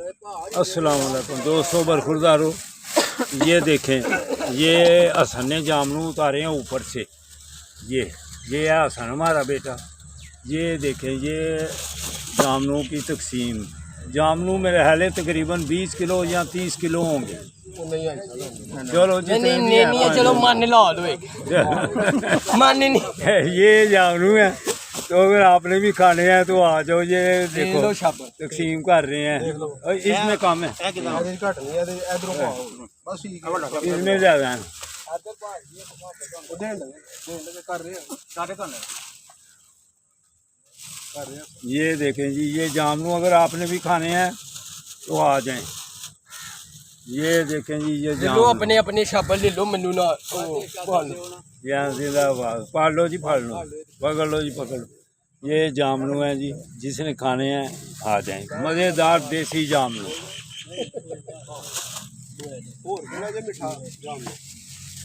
अस्सलाम वालेकुम दोस्तों, बरखुरदारो। ये देखें, ये हसन ने जामनू उतारे हैं ऊपर से। ये है हसन हमारा बेटा। ये देखें, ये जामनू की तकसीम। जामनू मेरे ख्याल है तकरीबन 20 किलो या 30 किलो होंगे। चलो चलो मान लो मान नहीं ये जामनू है, तो अगर आपने भी खाने हैं तो आ जाओ। ये देखो तकसीम कर रहे हैं। इसमें कम है, इसमें ज्यादा है। ये देखें जी, ये जामनू अगर आपने भी खाने हैं तो आ जाएं। ये देखें जी, ये लो अपने अपने शाबल ले लो, मनु ना पाल लो जी, फाड़ लो, पकड़ लो जी, पकड़ लो। ये जामनू है जी, जिसने खाने हैं आ जाएं। मज़ेदार देसी जामनू।